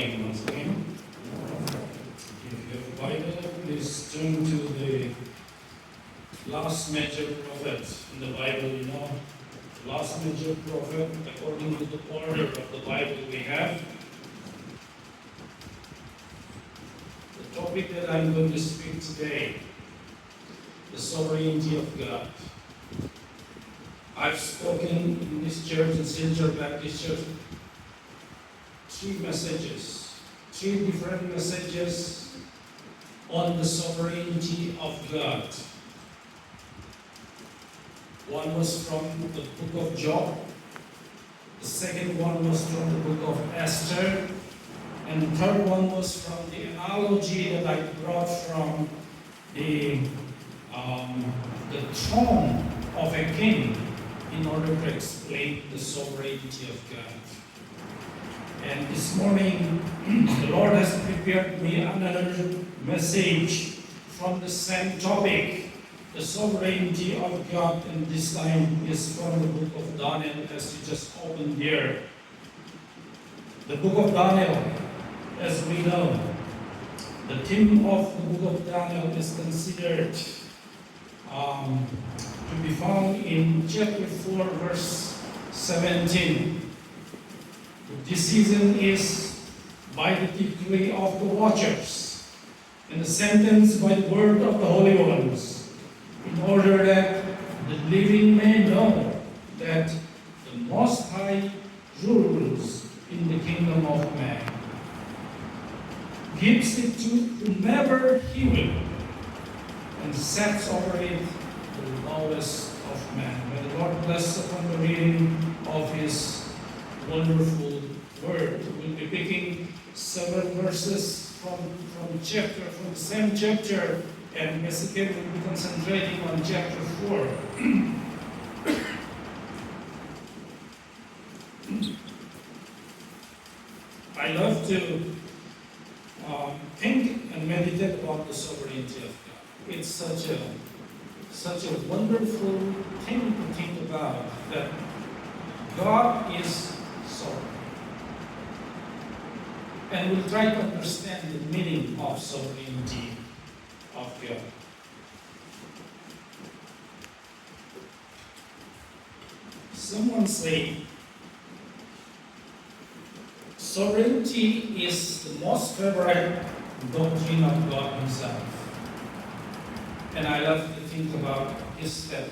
morning once again. If you have a Bible, please turn to the last major prophet in the Bible. You know, the last major prophet, according to the order of the Bible we have. The topic that I'm going to speak today, the sovereignty of God. I've spoken in this church, in Silver Baptist Church, three different messages on the sovereignty of God. One was from the book of Job, the second one was from the book of Esther, and the third one was from the analogy that I brought from the throne of a king in order to explain the sovereignty of God. And this morning, the Lord has prepared me another message from the same topic, the sovereignty of God, and this time is from the book of Daniel, as you just opened here. The book of Daniel, as we know, the theme of the book of Daniel is considered to be found in chapter 4, verse 17. The decision is by the decree of the watchers, and the sentence by the word of the holy ones, in order that the living may know that the Most High rules in the kingdom of man, gives it to whomever he will, and sets over it the lowest of man. May the Lord bless upon the reading of His wonderful word. We'll be picking several verses from the same chapter, and basically we'll be concentrating on chapter 4. I love to think and meditate about the sovereignty of God. It's such a wonderful thing to think about, that God is sovereign. And we'll try to understand the meaning of sovereignty of God. Someone say, sovereignty is the most favorite doctrine of God Himself. And I love to think about His statement.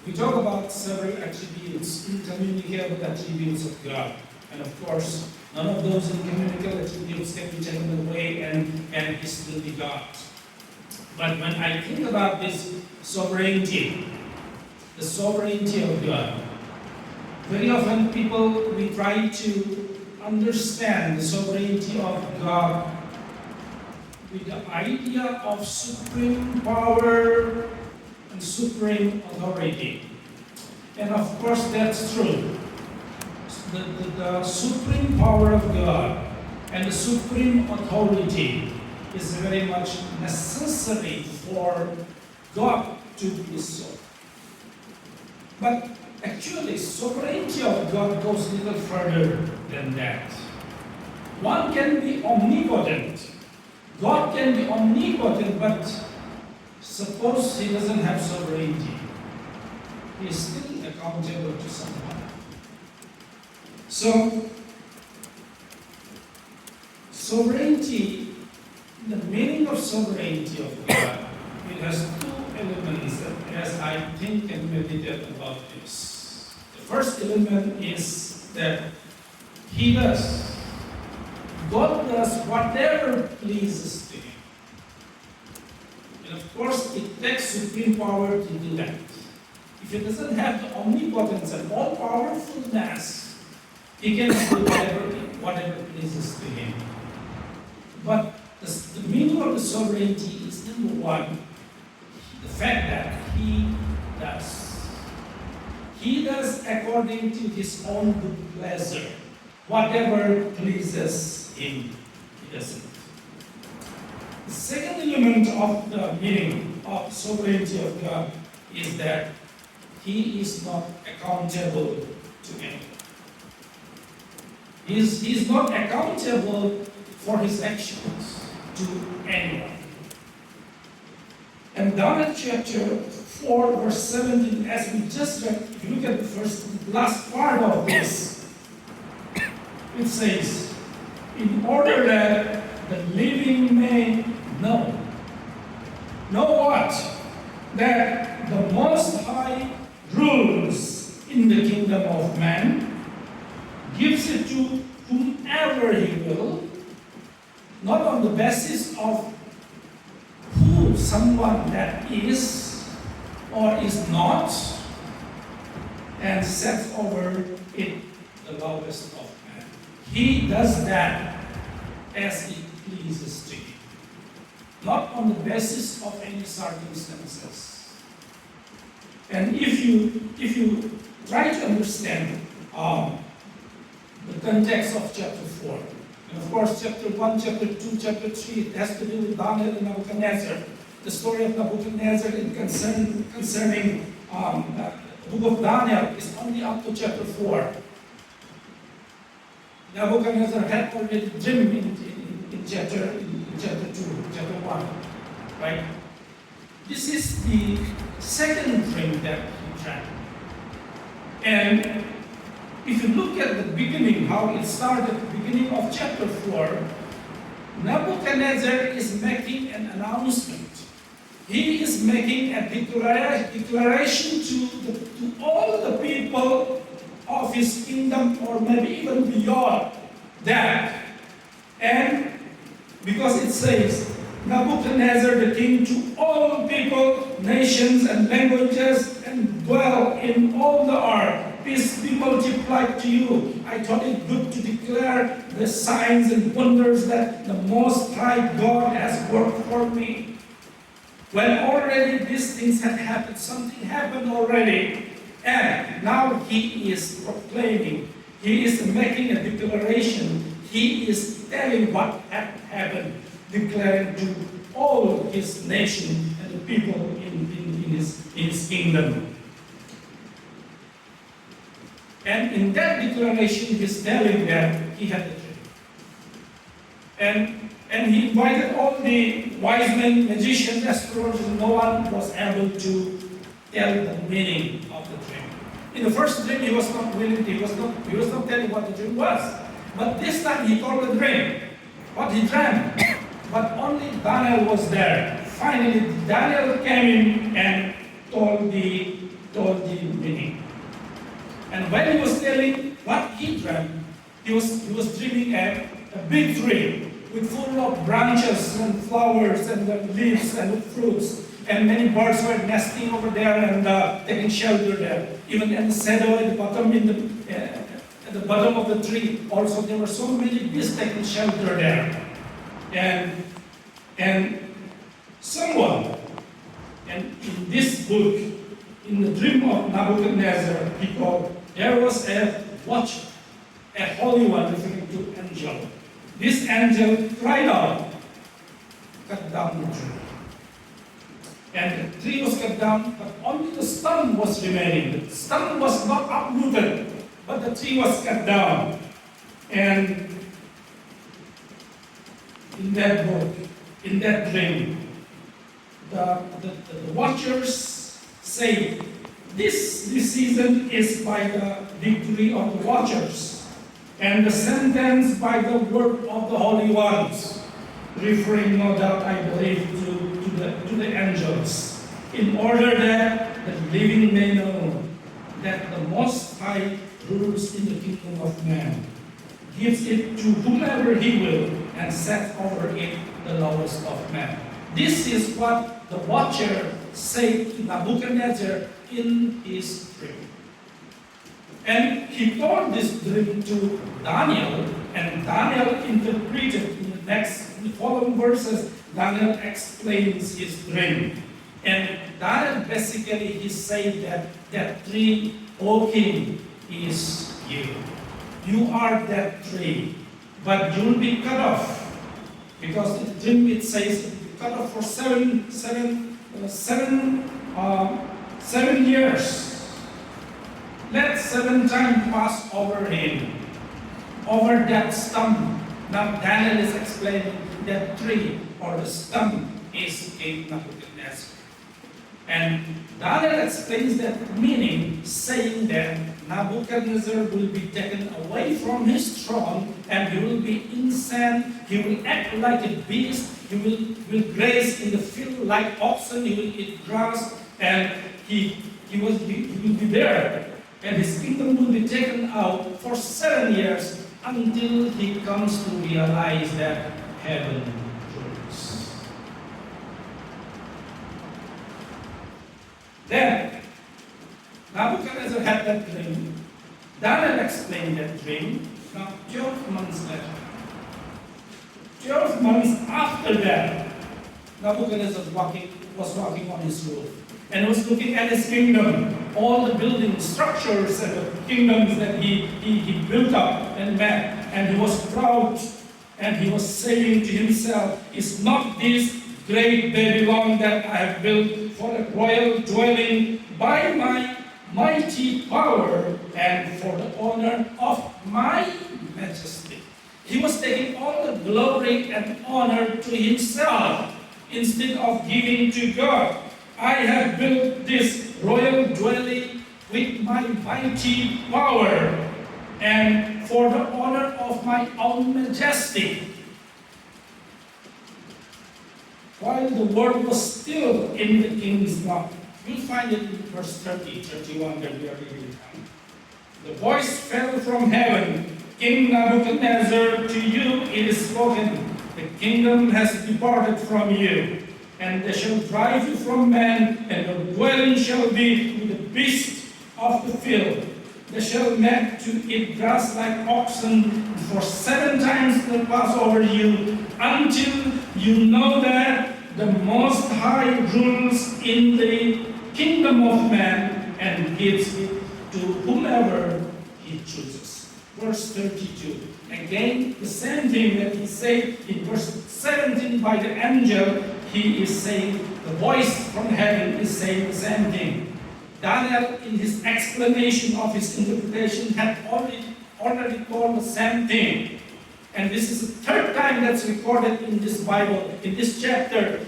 We talk about several attributes, incommunicable attributes of God. And of course, none of those incommunicable attributes can be taken away and He still be God. But when I think about this sovereignty, the sovereignty of God, very often we try to understand the sovereignty of God with the idea of supreme power and supreme authority. And of course that's true. The supreme power of God and the supreme authority is very much necessary for God to be so. But actually, sovereignty of God goes a little further than that. One can be omnipotent. God can be omnipotent, but suppose He doesn't have sovereignty. He is still accountable to someone. So, sovereignty, the meaning of sovereignty of God, it has two elements that, as I think and meditate about this. The first element is that God does whatever pleases to Him. And of course, it takes supreme power to do that. If He doesn't have the omnipotence and all-powerfulness, He can do whatever pleases to Him. But the meaning of the sovereignty is, number one, the fact that He does. He does according to His own good pleasure. Whatever pleases Him, He doesn't. The second element of the meaning of sovereignty of God is that He is not accountable to anyone. He's not accountable for his actions to anyone. And Daniel chapter 4, verse 17, as we just read, if you look at the last part of this, it says, in order that the living may know what? That the Most High rules in the kingdom of man, gives it to whomever he will, not on the basis of who someone that is or is not, and sets over it the lowest of men. He does that as it pleases to him, not on the basis of any circumstances. And if you try to understand the context of chapter 4, and of course chapter 1, chapter 2, chapter 3, it has to do with Daniel and Nebuchadnezzar, the story of Nebuchadnezzar concerning the book of Daniel is only up to chapter 4. Nebuchadnezzar had already dreamed in chapter 2, chapter 1, right? This is the second dream that he dreamt. And if you look at the beginning, how it started, the beginning of chapter 4, Nebuchadnezzar is making an announcement. He is making a declaration to all the people of his kingdom, or maybe even beyond that. And because it says, Nebuchadnezzar the king to all people, nations, and languages, and dwell in all the earth. Peace be multiplied to you. I thought it good to declare the signs and wonders that the Most High God has worked for me. When already these things had happened, something happened already. And now he is proclaiming, he is making a declaration, he is telling what had happened, declaring to all his nation and the people in his kingdom. And in that declaration, he's telling them he had a dream. And he invited all the wise men, magicians, astrologers, and no one was able to tell the meaning of the dream. In the first dream, he was not willing, he was not telling what the dream was. But this time he told the dream, what he dreamt. But only Daniel was there. Finally, Daniel came in and told the meaning. And when he was telling what he dreamt, he was dreaming a big tree with full of branches and flowers and the leaves and the fruits. And many birds were nesting over there and taking shelter there. Even in the shadow at the bottom, at the bottom of the tree, also there were so many bees taking shelter there. And someone, and in this book, in the dream of Nebuchadnezzar, there was a watcher, a holy one, referring to angel. This angel cried out, cut down the tree. And the tree was cut down, but only the stem was remaining. The stem was not uprooted, but the tree was cut down. And in that book, in that dream, the watchers say, this season is by the victory of the watchers, and the sentence by the word of the holy ones, referring no doubt, I believe, to the angels, in order that the living may know that the Most High rules in the kingdom of man, gives it to whomever he will, and sets over it the lowest of men. This is what the watcher said to Nebuchadnezzar in his dream. And he told this dream to Daniel, and Daniel interpreted in the following verses. Daniel explains his dream. And Daniel basically, he said that tree, O king, is you. You are that tree, but you will be cut off. Because in the dream it says, cut off for 7 years. Let 7 times pass over him. over that stump. Now Daniel is explaining that tree or the stump is King Nebuchadnezzar. And Daniel explains that meaning, saying that Nebuchadnezzar will be taken away from his throne and he will be insane, he will act like a beast, he will graze in the field like oxen, he will eat grass, and he will be there. And his kingdom will be taken out for 7 years until he comes to realize that heaven rules. Then, Nebuchadnezzar had that dream. Daniel explained that dream. Now, 12 months later, 12 months after that, Nebuchadnezzar was walking on his roof and was looking at his kingdom, all the building structures and the kingdoms that he built up and made. And he was proud, and he was saying to himself, is not this great Babylon that I have built for a royal dwelling by my mighty power and for the honor of my majesty? He was taking all the glory and honor to himself instead of giving to God. I have built this royal dwelling with my mighty power and for the honor of my own majesty. While the word was still in the king's mouth. You'll find it in verse 30, 31 that we are reading now. The voice fell from heaven, King Nebuchadnezzar, to you it is spoken, the kingdom has departed from you, and they shall drive you from men, and your dwelling shall be with the beasts of the field. They shall make to eat grass like oxen, for 7 times they'll pass over you, until you know that the Most High rules in the kingdom of man and gives it to whomever he chooses. Verse 32. Again, the same thing that he said in verse 17 by the angel, he is saying, the voice from heaven is saying the same thing. Daniel, in his explanation of his interpretation, had already told the same thing. And this is the 3rd time that's recorded in this Bible, in this chapter,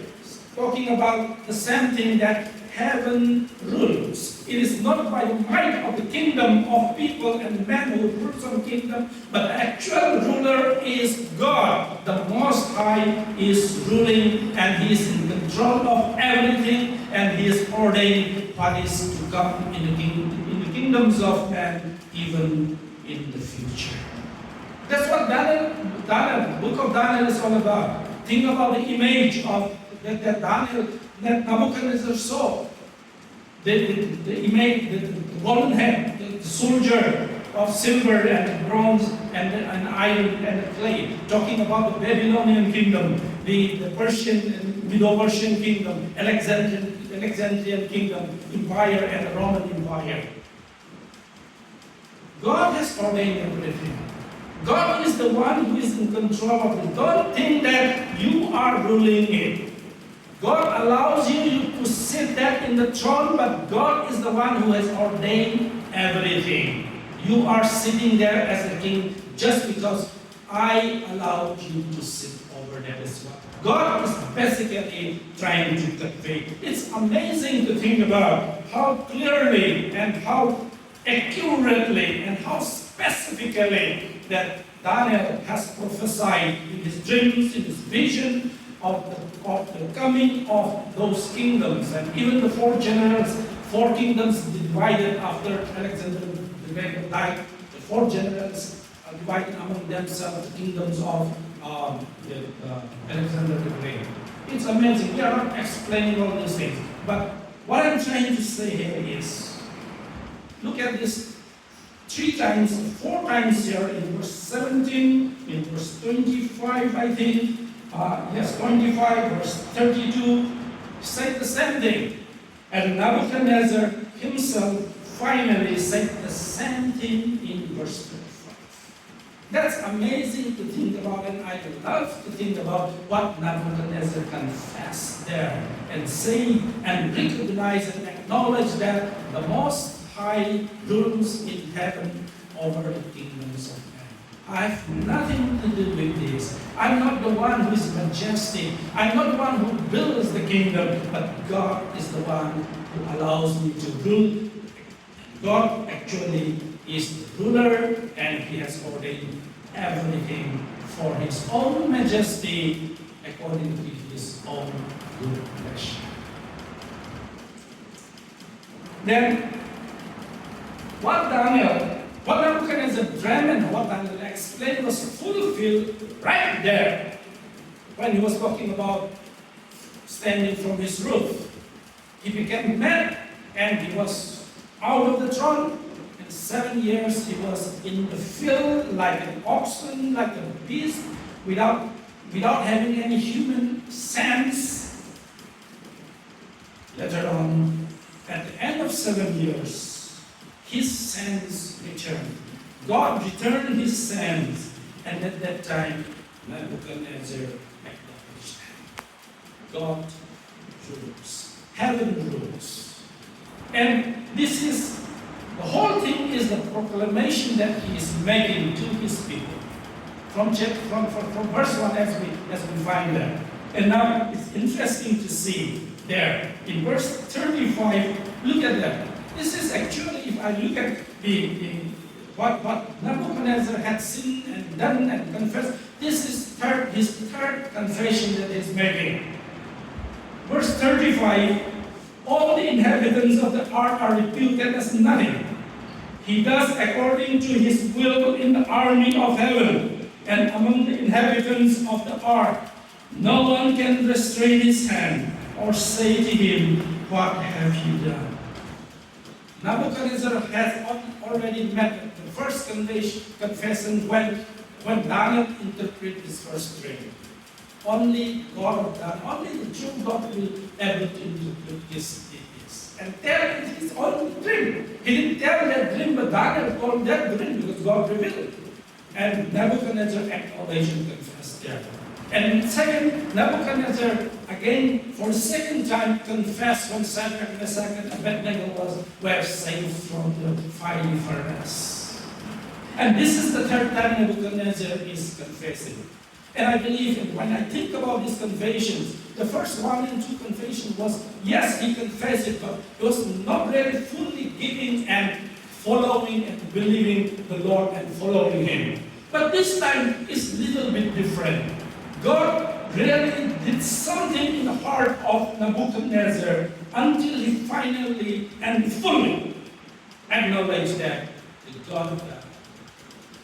talking about the same thing, that heaven rules. It is not by the might of the kingdom of people and men who rule some kingdom, but the actual ruler is God. The Most High is ruling, and He is in control of everything, and He is ordaining what is to come in the kingdoms of men, even in the future. That's what the book of Daniel is all about. Think about the image of that Nebuchadnezzar saw. The image, the golden head, the soldier of silver and bronze and iron and clay, talking about the Babylonian kingdom, the Persian and Medo-Persian kingdom, Alexandrian kingdom, empire, and the Roman empire. God has ordained everything. God is the one who is in control of it. Don't think that you are ruling it. God allows you to sit there in the throne, but God is the one who has ordained everything. You are sitting there as a king just because I allowed you to sit over there as well. God is basically trying to convey. It's amazing to think about how clearly and how accurately and how specifically that Daniel has prophesied in his dreams, in his vision of the coming of those kingdoms. And even the 4 generals, 4 kingdoms divided after Alexander the Great died. The 4 generals divided among themselves the kingdoms of Alexander the Great. It's amazing. We are not explaining all these things. But what I'm trying to say here is, look at this 3 times, 4 times here in verse 17, in verse 25, I think. 25, verse 32, said the same thing. And Nebuchadnezzar himself finally said the same thing in verse 35. That's amazing to think about, and I love to think about what Nebuchadnezzar confessed there and say and recognize and acknowledge that the Most High rules in heaven over the kingdoms of men. I have nothing to do with this. I'm not the one who is majestic. I'm not the one who builds the kingdom, but God is the one who allows me to rule. God actually is the ruler, and He has ordained everything for His own majesty according to His own good pleasure. Then, what Nebuchadnezzar dreamt and what Daniel explained was fulfilled right there when he was talking about standing from his roof. He became mad and he was out of the throne. In 7 years he was in the field like an oxen, like a beast, without having any human sense. Later on, at the end of 7 years, his sense returned. God returned his sense, and at that time, Nebuchadnezzar acknowledged God rules. Heaven rules. And this is, the whole thing is the proclamation that he is making to his people. From verse 1 as we find that. And now it's interesting to see there in verse 35, look at that. This is actually, if I look at what Nebuchadnezzar had seen and done and confessed, this is his third confession that he's making. Verse 35, all the inhabitants of the earth are reputed as nothing. He does according to his will in the army of heaven and among the inhabitants of the earth. No one can restrain his hand or say to him, what have you done? Nebuchadnezzar has already met the first confession when Daniel interpreted this first dream. Only God of Daniel, only the true God will able to interpret this. And tell his own dream. He didn't tell that dream, but Daniel told that dream because God revealed it. And Nebuchadnezzar acknowledged and confessed there. And second, Nebuchadnezzar, again, for the second time, confessed when Shadrach, Meshach, and Abednego were saved from the fiery furnace. And this is the third time Nebuchadnezzar is confessing. And I believe, when I think about these confessions, the first 1 and 2 confession was, yes, he confessed it, but he was not really fully giving and following and believing the Lord and following Him. But this time is a little bit different. God really did something in the heart of Nebuchadnezzar until he finally and fully acknowledged that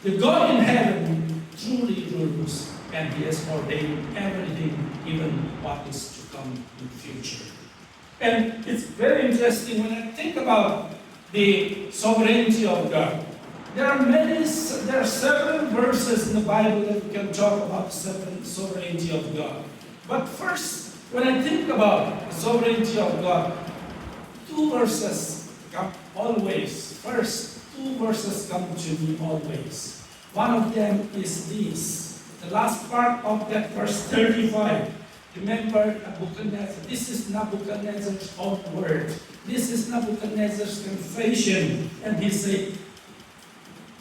the God in heaven truly rules, and He has ordained everything, even what is to come in the future. And it's very interesting when I think about the sovereignty of God. There are several verses in the Bible that we can talk about the sovereignty of God. But first, when I think about the sovereignty of God, 2 verses come always. First, 2 verses come to me always. One of them is this. The last part of that verse 35. Remember Nebuchadnezzar. This is Nebuchadnezzar's own word. This is Nebuchadnezzar's confession. And he said,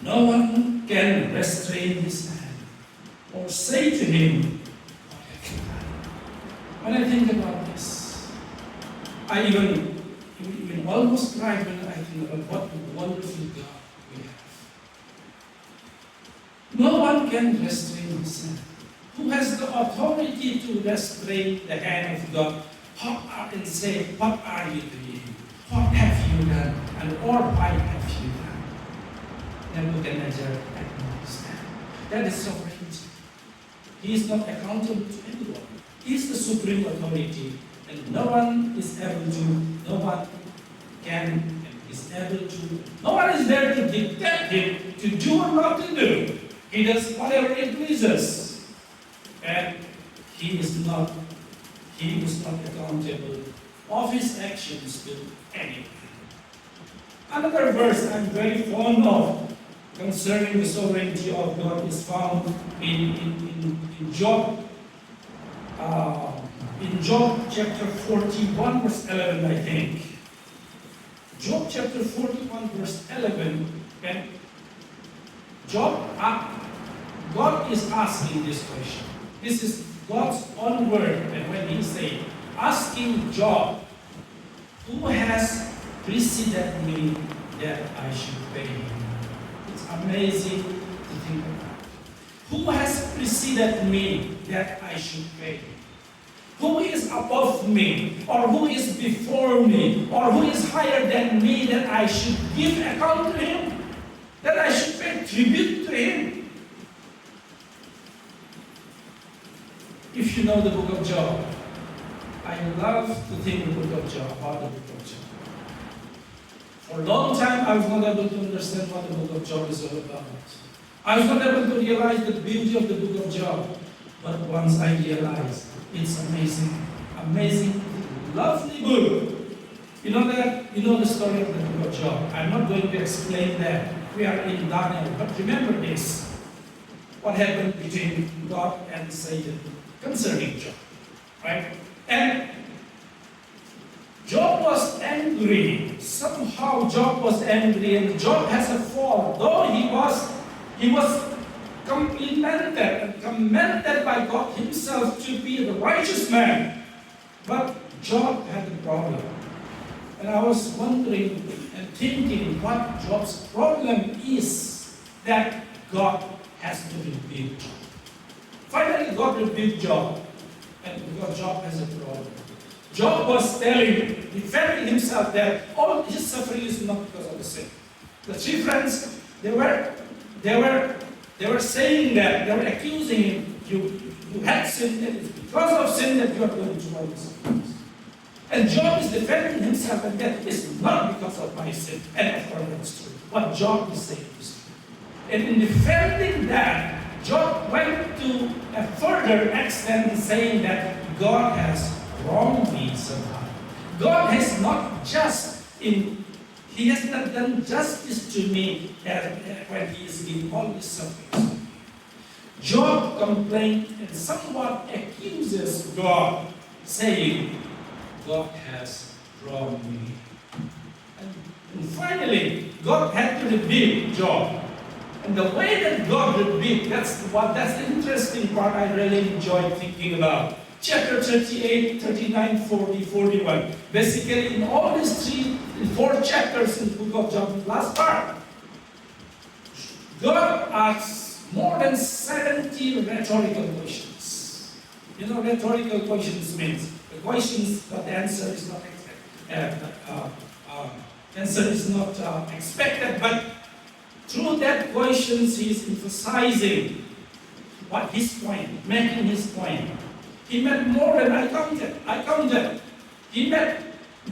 no one can restrain his hand or say to him, what have you done? When I think about this, I even almost cry when I think about what a wonderful God we have. No one can restrain his hand. Who has the authority to restrain the hand of God and say, what are you doing? What have you done? Or why have you done? Nebuchadnezzar acknowledged that. That is sovereignty. He is not accountable to anyone. He is the supreme authority, and no one is able to, no one can and is able to, no one is there to dictate him to do or not to do. He does whatever he pleases. And he is not accountable of his actions to anyone. Another verse I'm very fond of concerning the sovereignty of God is found in Job. In Job chapter 41 verse 11, I think. Job chapter 41 verse 11, and Job God is asking this question. This is God's own word. And when He said, asking Job, who has preceded me that I should pay him? It's amazing to think about. Who has preceded me that I should pay him? Who is above me, or who is before me, or who is higher than me that I should give account to him, that I should pay tribute to him? If you know the book of Job, I love to think the book of Job, about the book of Job. For a long time, I was not able to understand what the book of Job is all about. I was not able to realize the beauty of the book of Job. But once I realized, it's amazing, amazing, lovely book. You know that? You know the story of the book of Job. I'm not going to explain that. We are in Daniel. But remember this. What happened between God and Satan concerning Job. Right? And Job was angry. Somehow Job was angry, and Job has a fall. Though he was complimented and commended by God Himself to be the righteous man. But Job had a problem. And I was wondering and thinking what Job's problem is that God has to rebuke Job. Finally, God rebuked Job. And because Job has a problem. Job was defending himself that all his suffering is not because of the sin. The three friends, they were saying that, they were accusing him, you had sinned, and it's because of sin that you are going through all this. And Job is defending himself, and that is not because of my sin. And of course that's true. What Job is saying is true. And in defending that, Job went to a further extent saying that God has wronged me somehow. God has not He has not done justice to me when He is giving all these sufferings. Job complained and somewhat accuses God, saying, God has wronged me. And finally, God had to rebuke Job. And the way that God rebuked, that's the interesting part I really enjoy thinking about. Chapter 38, 39, 40, 41. Basically, in all these 4 chapters in the book of Job, the last part, God asks more than 70 rhetorical questions. You know, rhetorical questions means the questions, but the answer is not expected, but through that questions, he is emphasizing what his point, making his point. He met more than I counted. He met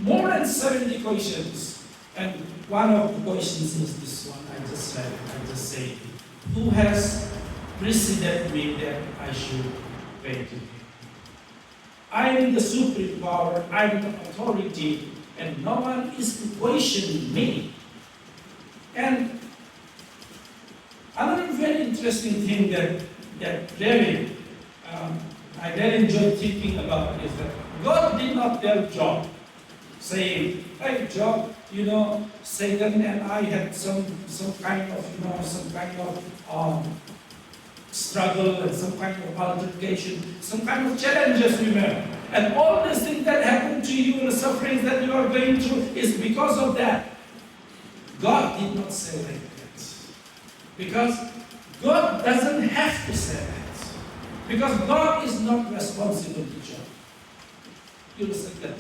more than 70 questions. And one of the questions is this one I just said. Who has preceded me that I should pay to him? I am the supreme power, I am the authority, and no one is to question me. And another very interesting thing that really I really enjoy thinking about is that God did not tell Job, saying, hey Job, Satan and I had some kind of struggle and some kind of altercation, some kind of challenges we met. And all these things that happened to you and the sufferings that you are going through is because of that. God did not say like that. Because God doesn't have to say that. Because God is not responsible to Job. You understand that?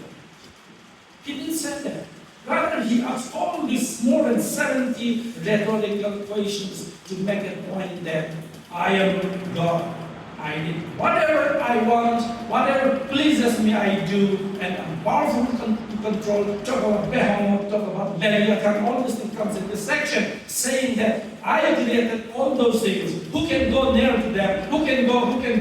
He didn't say that. Rather, he asked all these more than 70 rhetorical questions to make a point that I am God. I did whatever I want, whatever pleases me, I do, and I'm powerful to control. Talk about Behemoth, talk about Leviathan, all these things comes in this section, saying that I created all those things. Who can go near to them? Who can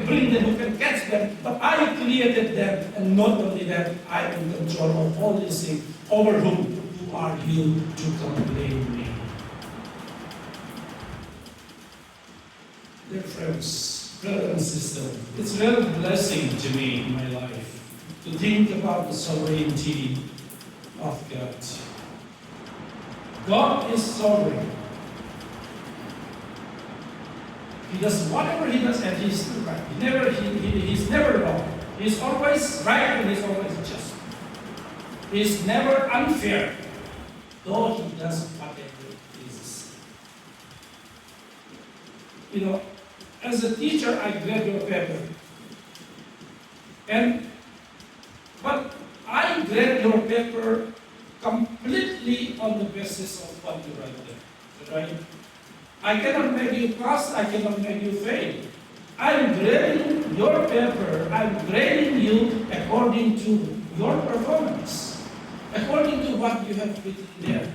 bring them? Who can catch them? But I created them, and not only that, I am in control of all these things. Over whom are you to complain me? Dear friends, brothers and sisters, it's a real blessing to me in my life to think about the sovereignty of God. God is sovereign. He does whatever he does, and he's still right. He's never wrong. He's always right, and he's always just. He's never unfair, though he does whatever he pleases. You know, as a teacher, I grade your paper. But I grade your paper completely on the basis of what you write there. Right? I cannot make you pass, I cannot make you fail. I'm grading your paper, I'm grading you according to your performance, according to what you have written there.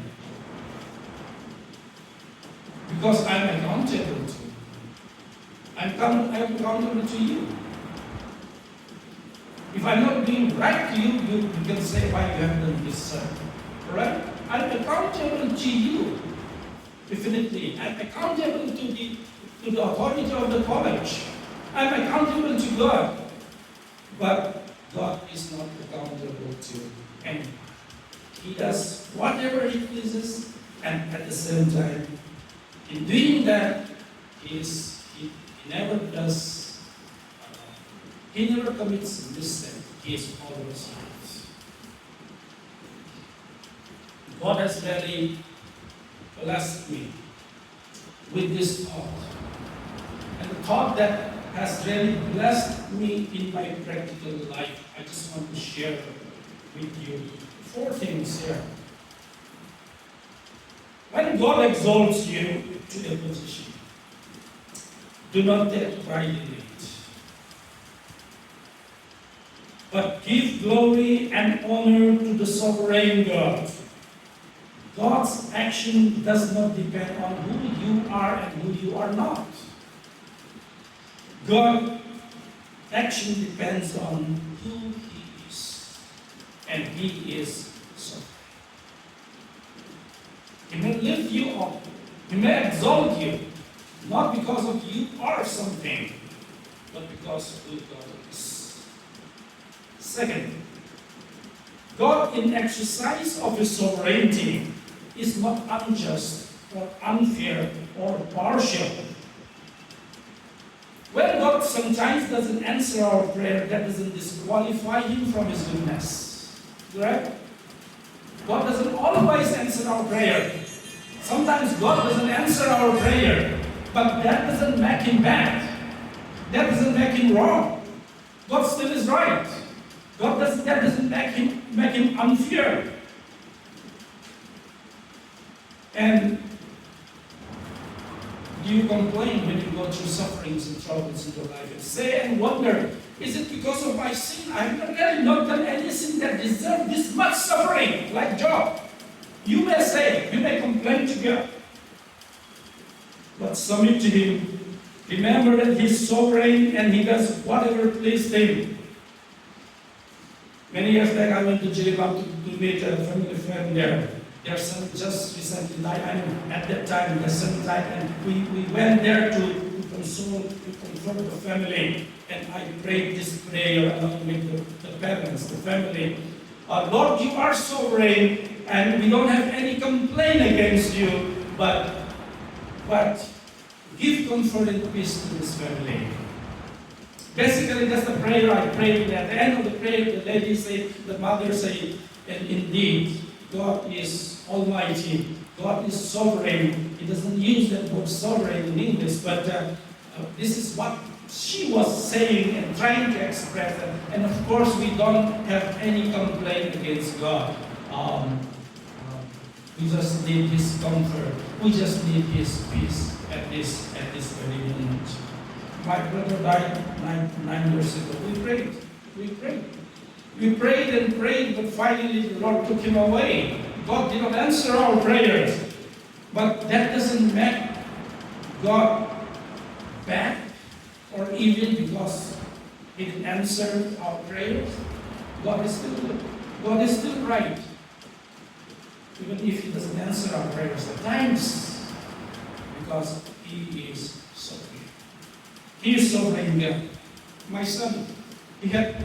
Because I'm accountable to you. I'm accountable to you. If I'm not being right to you, you can say why you have done this, sir. Right? I'm accountable to you. Definitely. I'm accountable to the authority of the college. I'm accountable to God. But God is not accountable to anyone. He does whatever he pleases, and at the same time, in doing that, he never does, he never commits a mistake. He is always right. God has really blessed me with this thought. And the thought that has really blessed me in my practical life, I just want to share with you 4 things here. When God exalts you to a position, do not take pride in it, but give glory and honor to the sovereign God. God's action does not depend on who you are and who you are not. God's action depends on who He is, and He is sovereign. He may lift you up, He may exalt you, not because of you are something, but because of who God is. Second, God, in exercise of His sovereignty, is not unjust or unfair or partial. When God sometimes doesn't answer our prayer, that doesn't disqualify Him from His goodness. Right? God doesn't always answer our prayer. Sometimes God doesn't answer our prayer, but that doesn't make Him bad. That doesn't make Him wrong. God still is right. That doesn't make him unfair. And do you complain when you go through sufferings and troubles in your life and say and wonder, is it because of my sin? I have really not done anything that deserves this much suffering, like Job. You may say, you may complain to God, but submit to Him. Remember that He's sovereign and He does whatever pleases Him. Many years back, I went to Jerusalem to meet a family friend there. Their son just recently died. I mean, at that time, their son died, and we went there to comfort the family. And I prayed this prayer along with the parents, the family. Lord, you are sovereign, and we don't have any complaint against you, but give comfort and peace to this family. Basically, that's the prayer I prayed. At the end of the prayer, the lady said, the mother said, and indeed, God is almighty. God is sovereign. He doesn't use that word sovereign in English, but this is what she was saying and trying to express. And of course, we don't have any complaint against God. We just need His comfort. We just need His peace at this very moment. My brother died nine years ago. We prayed and prayed, but finally the Lord took him away. God did not answer our prayers. But that doesn't make God bad or evil because He didn't answer our prayers. God is still right. Even if He doesn't answer our prayers at times, because He is sovereign. He is sovereign God. My son, he had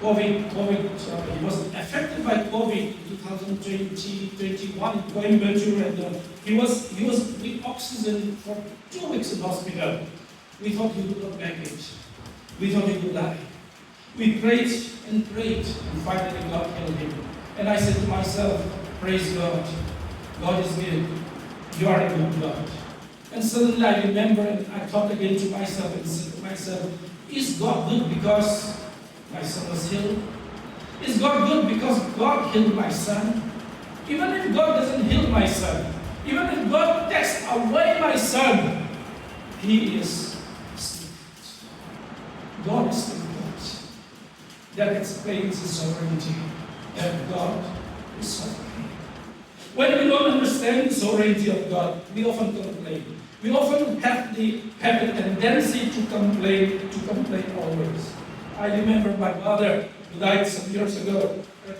He was affected by COVID in 2021 in Coimbatore, and he was with oxygen for 2 weeks in hospital. We thought he would not make it. We thought he would die. We prayed and prayed, and finally God healed him. And I said to myself, praise God. God is good. You are a good God. And suddenly I remember, and I thought again to myself and said to myself, is God good because my son was healed? Is God good because God healed my son? Even if God doesn't heal my son, even if God takes away my son, He is still good. God is still good. That explains His sovereignty. That God is sovereign. When we don't understand the sovereignty of God, we often complain. We often have the tendency to complain always. I remember my mother, who died some years ago.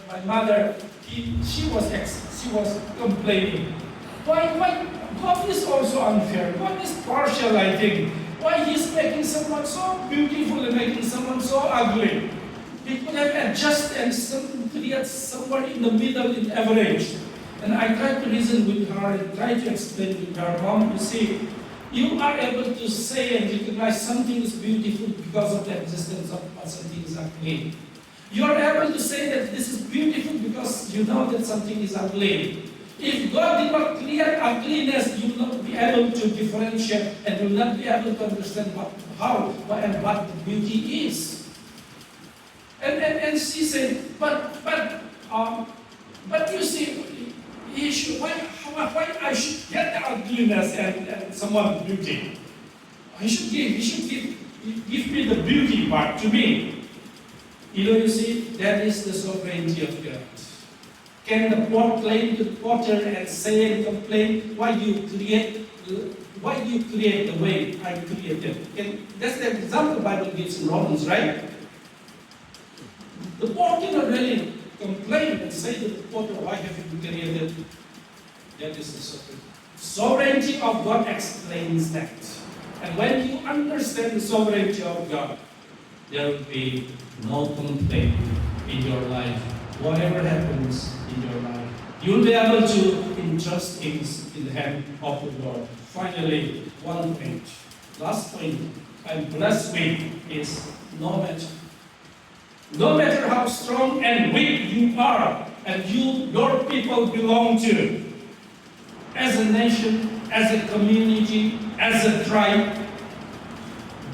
My mother, she was complaining. Why God is also unfair? God is partial, I think. Why He's making someone so beautiful and making someone so ugly? He could have adjusted and create somewhere in the middle, in average. And I tried to reason with her and try to explain with her, Mom, you see, you are able to say and recognize something is beautiful because of the existence of something is ugly. You are able to say that this is beautiful because you know that something is ugly. If God did not create ugliness, you will not be able to differentiate and you will not be able to understand how and what the beauty is. And she said, but you see, why I should get the ugliness and someone beauty? He should give me the beauty part to me. You see, that is the sovereignty of God. Can the pot claim to the potter and say and complain, why do you create the way I created? That's the example the Bible gives in Romans, right? The pot cannot really complain and say to the potter, why have you created? That is the sovereignty. Sovereignty of God explains that. And when you understand the sovereignty of God, there will be no complaint in your life. Whatever happens in your life, you'll be able to entrust things in the hand of the Lord. Finally, one point. Last point I'm blessed with is no matter how strong and weak you are and your people belong to, as a nation, as a community, as a tribe,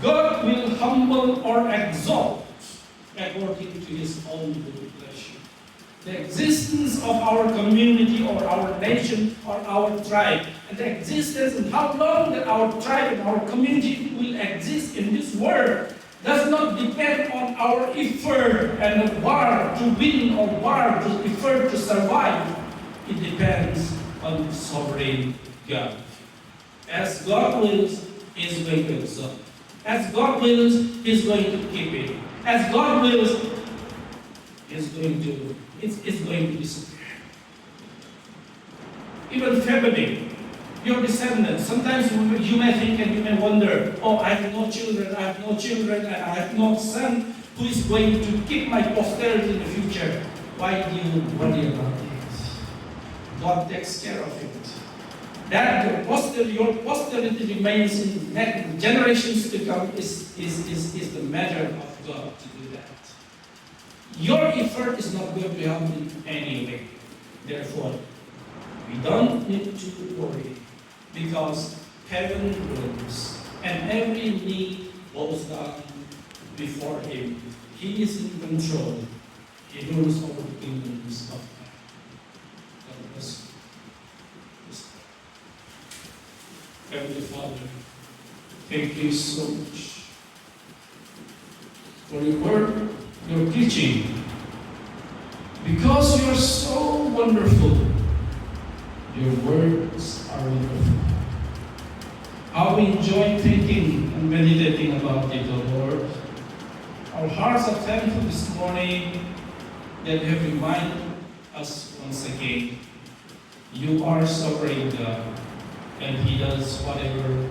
God will humble or exalt according to His own good pleasure. The existence of our community or our nation or our tribe, and the existence and how long that our tribe and our community will exist in this world does not depend on our effort and the war to win or war to effort to survive. It depends on the sovereign God. As God wills, He is going to exalt. As God wills, He is going to keep it. As God wills, it's going to disappear. Even family, your descendants. Sometimes you may think and you may wonder, oh, I have no children, and I have no son who is going to keep my posterity in the future. Why do you worry about it? God takes care of it. That your posterity remains in next generations to come is the matter of God to do that. Your effort is not going to help in any way. Therefore, we don't need to worry because heaven rules and every knee bows down before Him. He is in control. He rules over the kingdoms of God. God bless you. Heavenly Father, thank you so much for your word, your teaching. Because you are so wonderful, your words are wonderful. How we enjoy thinking and meditating about it, O Lord. Our hearts are thankful this morning that you have reminded us once again, you are sovereign God, and He does whatever